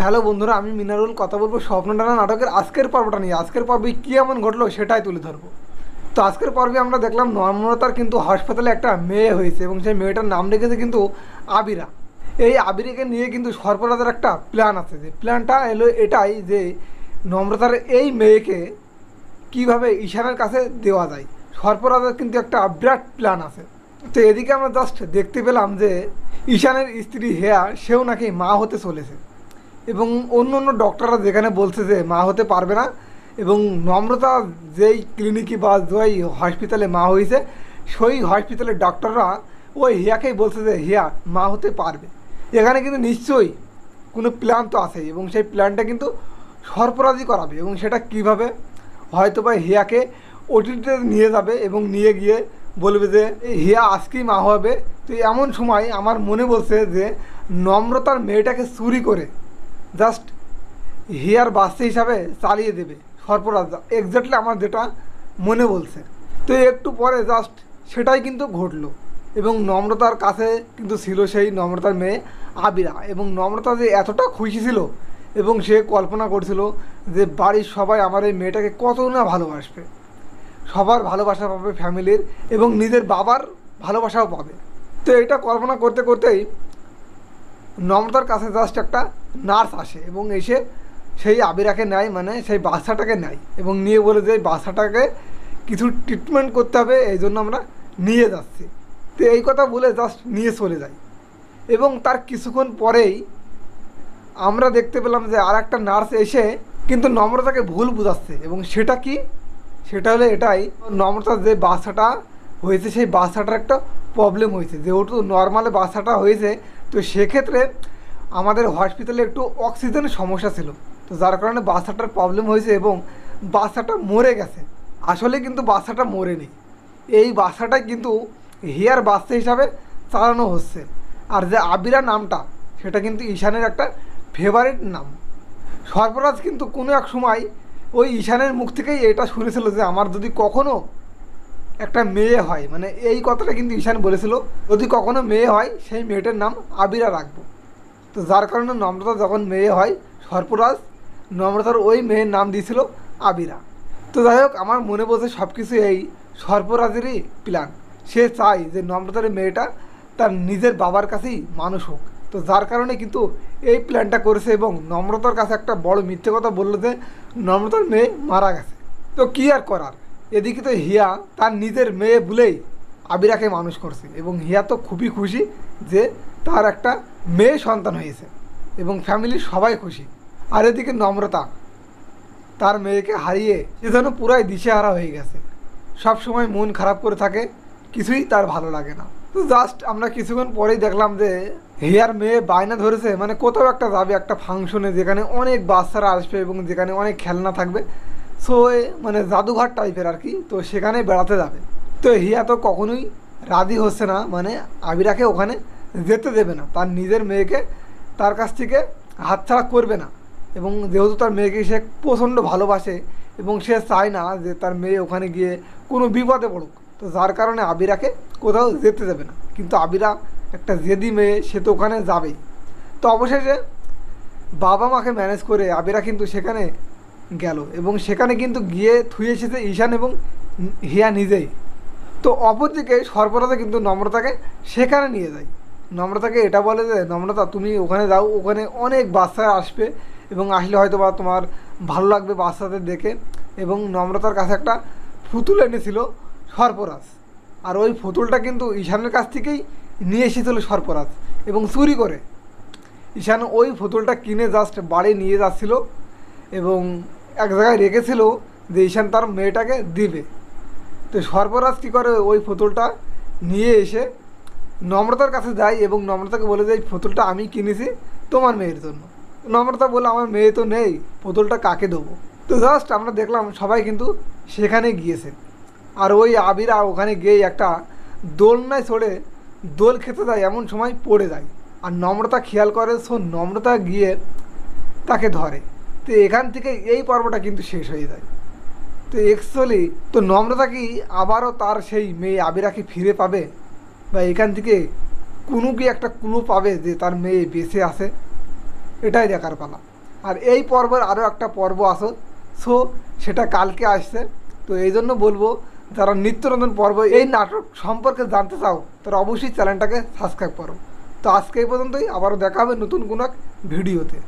Hello বন্ধুরা, আমি মিনারুল কথা বলবো স্বপ্নটানা নাটকের আজকের পর্বটা নিয়ে। আজকের পর্বে কী এমন ঘটলো সেটাই তুলে ধরবো। তো আজকের পর্বে আমরা দেখলাম নম্রতার কিন্তু হাসপাতালে একটা মেয়ে হয়েছে এবং সেই মেয়েটার নাম রেখেছে কিন্তু আবিরা। এই আবিরাকে নিয়ে কিন্তু সর্পরাজের একটা প্ল্যান আছে, যে প্ল্যানটা এলো এটাই যে নম্রতার এই মেয়েকে কিভাবে ঈশানের কাছে দেওয়া যায়। সর্পরাজের কিন্তু একটা বিরাট প্ল্যান আছে। তো এদিকে আমরা জাস্ট দেখতে পেলাম যে ঈশানের স্ত্রী হেয়া সেও নাকি মা হতে চলেছে এবং অন্য অন্য ডক্টররা যেখানে বলছে যে মা হতে পারবে না, এবং নম্রতা যেই ক্লিনিকে বা যেই হসপিটালে মা হয়েছে সেই হসপিটালের ডক্টররা ওই হিয়াকেই বলছে যে হিয়া মা হতে পারবে। এখানে কিন্তু নিশ্চয়ই কোনো প্ল্যান তো আছে এবং সেই প্ল্যানটা কিন্তু সরবরাহই করাবে। এবং সেটা কিভাবে, হয়তো বা হিয়াকে ওটিতে নিয়ে যাবে এবং নিয়ে গিয়ে বলবে যে হিয়া আজকেই মা হবে। তো এমন সময় আমার মনে বলছে যে নম্রতার মেয়েটাকে চুরি করে জাস্ট হিয়ার বাচ্চা হিসাবে চালিয়ে দেবে সর্পরাজ। এক্স্যাক্টলি আমার যেটা মনে বলছে। তো একটু পরে জাস্ট সেটাই কিন্তু ঘটলো এবং নম্রতার কাছে কিন্তু ছিল সেই নম্রতার মেয়ে আবিরা। এবং নম্রতা যে এতটা খুশি ছিল এবং সে কল্পনা করছিল যে বাড়ির সবাই আমার এই মেয়েটাকে কত না ভালোবাসবে, সবার ভালোবাসা পাবে ফ্যামিলির, এবং নিজের বাবার ভালোবাসাও পাবে। তো এটা কল্পনা করতে করতেই নম্রতার কাছে জাস্ট একটা নার্স আসে এবং এসে সেই আবিরাকে নেয়, মানে সেই বাচ্চাটাকে নেয় এবং নিয়ে বলে যে বাচ্চাটাকে কিছু ট্রিটমেন্ট করতে হবে, এই জন্য আমরা নিয়ে যাচ্ছি। তো এই কথা বলে জাস্ট নিয়ে চলে যায় এবং তার কিছুক্ষণ পরেই আমরা দেখতে পেলাম যে আর একটা নার্স এসে কিন্তু নম্রতাকে ভুল বোঝাচ্ছে। এবং সেটা কি, সেটা হলো এটাই, নম্রতার যে বাচ্চাটা হয়েছে সেই বাচ্চাটার একটা প্রবলেম হয়েছে। যেহেতু নর্মালে বাচ্চাটা হয়েছে, তো সেক্ষেত্রে আমাদের হসপিটালে একটু অক্সিজেনের সমস্যা ছিল, তো যার কারণে বাচ্চাটার প্রবলেম হয়েছে এবং বাচ্চাটা মরে গেছে। আসলে কিন্তু বাচ্চাটা মরেনি, এই বাচ্চাটাই কিন্তু হিয়ার বাচ্চা হিসাবে চালানো হচ্ছে। আর যে আবিরা নামটা, সেটা কিন্তু ঈশানের একটা ফেভারিট নাম। সর্পরাজ কিন্তু কোনো এক সময় ওই ঈশানের মুখ থেকেই এটা শুনেছিল যে আমার যদি কখনও একটা মেয়ে হয়, মানে এই কথাটা কিন্তু ঈশান বলেছিল, যদি কখনো মেয়ে হয় সেই মেয়েটার নাম আবিরা রাখবো। তো যার কারণে নম্রতা যখন মেয়ে হয়, সর্পরাজ নম্রতার ওই মেয়ের নাম দিয়েছিল আবিরা। তো যাই হোক, আমার মনে বলছে সব কিছু এই সর্পরাজেরই প্ল্যান। সে চায় যে নম্রতার মেয়েটা তার নিজের বাবার কাছেই মানুষ হোক। তো যার কারণে কিন্তু এই প্ল্যানটা করেছে এবং নম্রতার কাছে একটা বড় মিথ্যে কথা বললো যে নম্রতার মেয়ে মারা গেছে। তো কী আর করার, এদিকে তো হিয়া তার নিজের মেয়ে বলেই আবিরাকে মানুষ করছে এবং হিয়া তো খুবই খুশি যে তার একটা মেয়ে সন্তান হয়েছে এবং ফ্যামিলির সবাই খুশি। আর এদিকে নম্রতা তার মেয়েকে হারিয়ে সে যেন পুরাই দিশেহারা হয়ে গেছে, সব সময় মন খারাপ করে থাকে, কিছুই তার ভালো লাগে না। তো জাস্ট আমরা কিছুক্ষণ পরেই দেখলাম যে হিয়ার মেয়ে বায়না ধরেছে, মানে কোথাও একটা যাবে, একটা ফাংশনে যেখানে অনেক বাচ্চারা আসবে এবং যেখানে অনেক খেলনা থাকবে। সো মানে জাদুঘর টাইপের আর কি, তো সেখানে বেড়াতে যাবে। তো হিয়া তো কখনোই রাজি হচ্ছে না, মানে আবিরাকে ওখানে যেতে দেবে না, তার নিজের মেয়েকে তার কাছ থেকে হাতছাড়া করবে না। এবং যেহেতু তার মেয়েকে সে প্রচণ্ড ভালোবাসে এবং সে চায় না যে তার মেয়ে ওখানে গিয়ে কোনো বিপদে পড়ুক, তো যার কারণে আবিরাকে কোথাও যেতে দেবে না। কিন্তু আবিরা একটা জেদি মেয়ে, সে তো ওখানে যাবেই। তো অবশেষে বাবা মাকে ম্যানেজ করে আবিরা কিন্তু সেখানে গেল এবং সেখানে কিন্তু গিয়ে থুয়ে এসেছে ঈশান এবং হিয়া নিজেই। তো অপরদিকে সর্বরাজা কিন্তু নম্রতাকে সেখানে নিয়ে যায়। নম্রতাকে এটা বলে যে নম্রতা তুমি ওখানে যাও, ওখানে অনেক বাচ্চারা আসবে এবং আসলে হয়তো বা তোমার ভালো লাগবে বাচ্চাদের দেখে। এবং নম্রতার কাছে একটা পুতুল এনেছিল সর্পরাজ, আর ওই পুতুলটা কিন্তু ঈশানের কাছ থেকেই নিয়ে এসেছিল সর্পরাজ এবং চুরি করে। ঈশান ওই পুতুলটা কিনে জাস্ট বাড়ি নিয়ে যাচ্ছিল এবং এক জায়গায় রেখেছিল যে ঈশান তার মেয়েটাকে দিবে। তো সর্পরাজ কী করে, ওই পুতুলটা নিয়ে এসে নম্রতার কাছে যায় এবং নম্রতাকে বলে যে এই পুতুলটা আমি কিনেছি তোমার মেয়ের জন্য। নম্রতা বলে আমার মেয়ে তো নেই, পুতুলটা কাকে দেবো। তো জাস্ট আমরা দেখলাম সবাই কিন্তু সেখানে গিয়েছে, আর ওই আবিরা ওখানে গিয়ে একটা দোলনায় চড়ে দোল খেতে যায়, এমন সময় পড়ে যায়। আর নম্রতা খেয়াল করে, সো নম্রতা গিয়ে তাকে ধরে। তো এখান থেকে এই পর্বটা কিন্তু শেষ হয়ে যায়। তো অ্যাকচুয়ালি তো নম্রতা কি আবারও তার সেই মেয়ে আবিরাকে ফিরে পাবে, বা এখান থেকে কোনো কি একটা ক্লু পাবে যে তার মেয়ে বেঁচে আছে, এটাই দেখার পালা। আর এই পর্বের আরও একটা পর্ব আসো, সো সেটা কালকে আসছে। তো এই জন্য বলবো, যারা নিত্য নতুন পর্ব এই নাটক সম্পর্কে জানতে চাও তারা অবশ্যই চ্যানেলটাকে সাবস্ক্রাইব করো। তো আজকে এই পর্যন্তই, আবারও দেখা হবে নতুন কোনো এক ভিডিওতে।